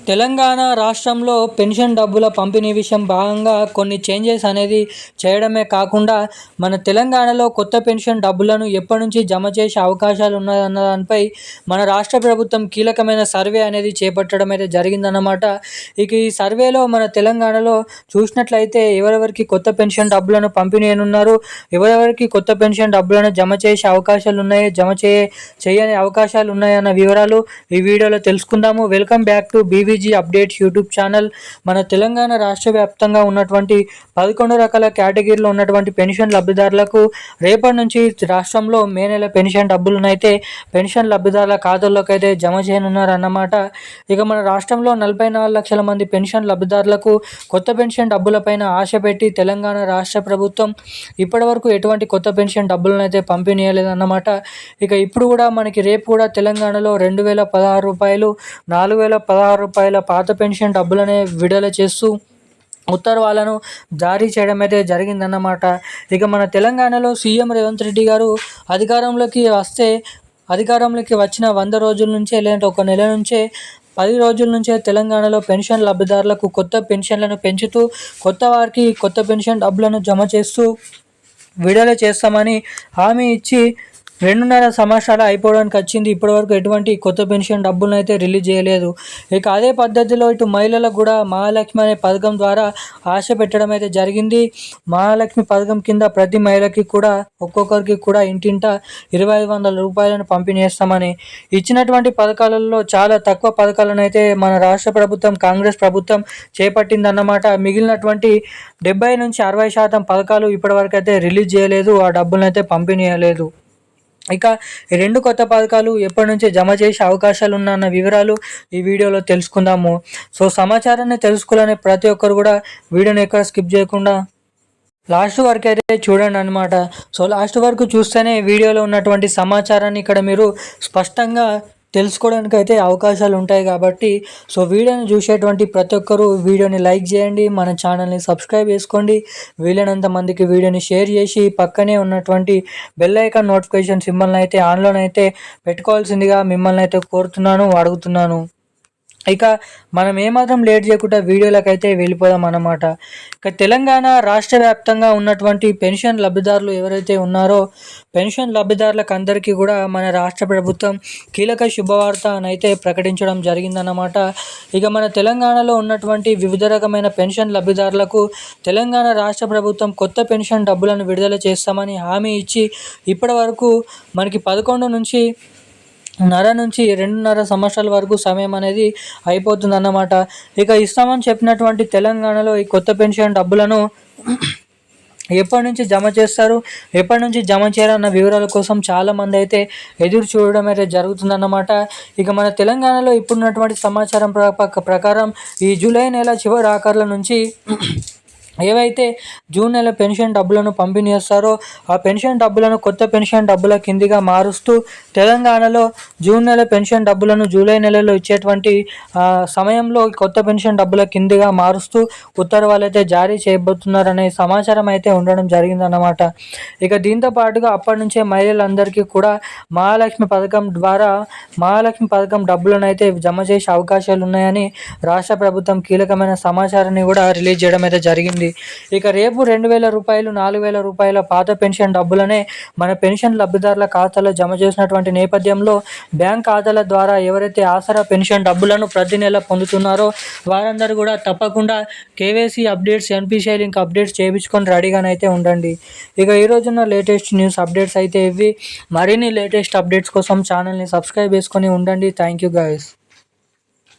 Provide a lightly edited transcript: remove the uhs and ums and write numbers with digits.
తెలంగాణ రాష్ట్రంలో పెన్షన్ డబ్బుల పంపిణీ విషయం భాగంగా కొన్ని చేంజెస్ అనేది చేయడమే కాకుండా మన తెలంగాణలో కొత్త పెన్షన్ డబ్బులను ఎప్పటి నుంచి జమ చేసే అవకాశాలు ఉన్నాయన్న దానిపై మన రాష్ట్ర ప్రభుత్వం కీలకమైన సర్వే అనేది చేపట్టడం అయితే జరిగిందన్నమాట. ఇక ఈ సర్వేలో మన తెలంగాణలో చూసినట్లయితే ఎవరెవరికి కొత్త పెన్షన్ డబ్బులను పంపిణీ ఉన్నారు, ఎవరెవరికి కొత్త పెన్షన్ డబ్బులను జమ చేసే అవకాశాలు ఉన్నాయి, చేయని అవకాశాలు ఉన్నాయన్న వివరాలు ఈ వీడియోలో తెలుసుకుందాము. Welcome back to BV updates YouTube channel. మన తెలంగాణ రాష్ట్ర వ్యాప్తంగా ఉన్నటువంటి 11 రకాల కేటగిరీలో ఉన్నటువంటి పెన్షన్ లబ్ధిదారులకు రేపటి నుంచి రాష్ట్రంలో మే నెల పెన్షన్ డబ్బులనైతే పెన్షన్ లబ్ధిదారుల ఖాతాల్లోకి అయితే జమ చేయనున్నారు అన్నమాట. ఇక మన రాష్ట్రంలో 44 లక్షల మంది పెన్షన్ లబ్ధిదారులకు కొత్త పెన్షన్ డబ్బులపైన ఆశ పెట్టి తెలంగాణ రాష్ట్ర ప్రభుత్వం ఇప్పటివరకు ఎటువంటి కొత్త పెన్షన్ డబ్బులను అయితే పంపిణీ చేయలేదన్నమాట. ఇక ఇప్పుడు కూడా మనకి రేపు కూడా తెలంగాణలో 2016 రూపాయలు, 4016 రూపాయల పాత పెన్షన్ డబ్బులనే విడుదల చేస్తూ ఉత్తర్వులను జారీ చేయడం అయితే జరిగిందన్నమాట. ఇక మన తెలంగాణలో సీఎం రేవంత్ రెడ్డి గారు అధికారంలోకి వచ్చిన 100 రోజుల నుంచే లేదంటే ఒక నెల నుంచే 10 రోజుల నుంచే తెలంగాణలో పెన్షన్ లబ్ధిదారులకు కొత్త పెన్షన్లను పెంచుతూ కొత్త వారికి కొత్త పెన్షన్ డబ్బులను జమ చేస్తూ విడుదల చేస్తామని హామీ ఇచ్చి 2.5 సంవత్సరాలు అయిపోవడానికి వచ్చింది. ఇప్పటివరకు ఎటువంటి కొత్త పెన్షన్ డబ్బులను అయితే రిలీజ్ చేయలేదు. ఇక అదే పద్ధతిలో ఇటు మహిళలకు కూడా మహాలక్ష్మి అనే పథకం ద్వారా ఆశ పెట్టడం అయితే జరిగింది. మహాలక్ష్మి పథకం కింద ప్రతి మహిళకి కూడా ఒక్కొక్కరికి కూడా ఇంటింట 2500 రూపాయలను పంపిణీ చేస్తామని ఇచ్చినటువంటి పథకాలలో చాలా తక్కువ పథకాలను అయితే మన రాష్ట్ర ప్రభుత్వం కాంగ్రెస్ ప్రభుత్వం చేపట్టిందన్నమాట. మిగిలినటువంటి 70 నుంచి 60% పథకాలు ఇప్పటివరకు అయితే రిలీజ్ చేయలేదు, ఆ డబ్బులను అయితే పంపిణీ చేయలేదు. ఇక ఈ 2 కొత్త పథకాలు ఎప్పటి నుంచి జమ చేసే అవకాశాలు ఉన్నాయన్న వివరాలు ఈ వీడియోలో తెలుసుకుందాము. సో సమాచారాన్ని తెలుసుకోవాలని ప్రతి ఒక్కరు కూడా వీడియోని ఎక్కడ స్కిప్ చేయకుండా లాస్ట్ వరకు అయితే చూడండి అనమాట. సో లాస్ట్ వరకు చూస్తేనే వీడియోలో ఉన్నటువంటి సమాచారాన్ని ఇక్కడ మీరు స్పష్టంగా తెలుసుకోవడానికి అయితే అవకాశాలు ఉంటాయి కాబట్టి సో వీడియోని చూసేటువంటి ప్రతి ఒక్కరూ వీడియోని లైక్ చేయండి, మన ఛానల్ని సబ్స్క్రైబ్ చేసుకోండి, వీలైనంత మందికి వీడియోని షేర్ చేసి పక్కనే ఉన్నటువంటి బెల్ ఐకాన్ నోటిఫికేషన్ సింబల్ని అయితే ఆన్లోనైతే పెట్టుకోవాల్సిందిగా మిమ్మల్ని అయితే కోరుతున్నాను, అడుగుతున్నాను. ఇక మనం ఏమాత్రం లేట్ చేయకుండా వీడియోలకు అయితే వెళ్ళిపోదాం అన్నమాట. ఇక తెలంగాణ రాష్ట్ర వ్యాప్తంగా ఉన్నటువంటి పెన్షన్ లబ్ధిదారులు ఎవరైతే ఉన్నారో పెన్షన్ లబ్ధిదారులకు అందరికీ కూడా మన రాష్ట్ర ప్రభుత్వం కీలక శుభవార్త అయితే ప్రకటించడం జరిగిందన్నమాట. ఇక మన తెలంగాణలో ఉన్నటువంటి వివిధ రకమైన పెన్షన్ లబ్ధిదారులకు తెలంగాణ రాష్ట్ర ప్రభుత్వం కొత్త పెన్షన్ డబ్బులను విడుదల చేస్తామని హామీ ఇచ్చి ఇప్పటి వరకు మనకి 11 నుంచి 2.5 సంవత్సరాల వరకు సమయం అనేది అయిపోతుందన్నమాట. ఇక ఇస్తామని చెప్పినటువంటి తెలంగాణలో ఈ కొత్త పెన్షన్ డబ్బులను ఎప్పటి నుంచి జమ చేస్తారు, ఎప్పటి నుంచి జమ చేయాలన్న వివరాల కోసం చాలామంది అయితే ఎదురు చూడడం అయితే జరుగుతుందన్నమాట. ఇక మన తెలంగాణలో ఇప్పుడున్నటువంటి సమాచారం ప్రకారం ఈ జూలై నెల చివరి ఆఖర్ల నుంచి ఏవైతే జూన్ నెల పెన్షన్ డబ్బులను పంపిణీ చేస్తారో ఆ పెన్షన్ డబ్బులను కొత్త పెన్షన్ డబ్బుల కిందిగా మారుస్తూ తెలంగాణలో జూన్ నెల పెన్షన్ డబ్బులను జూలై నెలలో ఇచ్చేటువంటి సమయంలో కొత్త పెన్షన్ డబ్బుల కిందిగా మారుస్తూ ఉత్తర్వులు అయితే జారీ చేయబోతున్నారనే సమాచారం అయితే ఉండడం జరిగిందన్నమాట. ఇక దీంతో పాటుగా అప్పటి నుంచే మహిళలందరికీ కూడా మహాలక్ష్మి పథకం డబ్బులను అయితే జమ చేసే అవకాశాలు ఉన్నాయని రాష్ట్ర ప్రభుత్వం కీలకమైన సమాచారాన్ని కూడా రిలీజ్ చేయడం అయితే జరిగింది. ఇక రేపు 2000 రూపాయలు, 4000 రూపాయల పాత పెన్షన్ డబ్బులనే మన పెన్షన్ లబ్ధిదారుల ఖాతాలో జమ చేసినటువంటి నేపథ్యంలో బ్యాంక్ ఖాతాల ద్వారా ఎవరైతే ఆసరా పెన్షన్ డబ్బులను ప్రతి నెల పొందుతున్నారో వారందరూ కూడా తప్పకుండా KYC updates, NPCI link updates చేయించుకొని రెడీగానైతే ఉండండి. ఇక ఈ రోజున్న లేటెస్ట్ న్యూస్ అప్డేట్స్ అయితే ఇవి. మరిన్ని లేటెస్ట్ అప్డేట్స్ కోసం ఛానల్ని సబ్స్క్రైబ్ చేసుకొని ఉండండి. Thank you guys.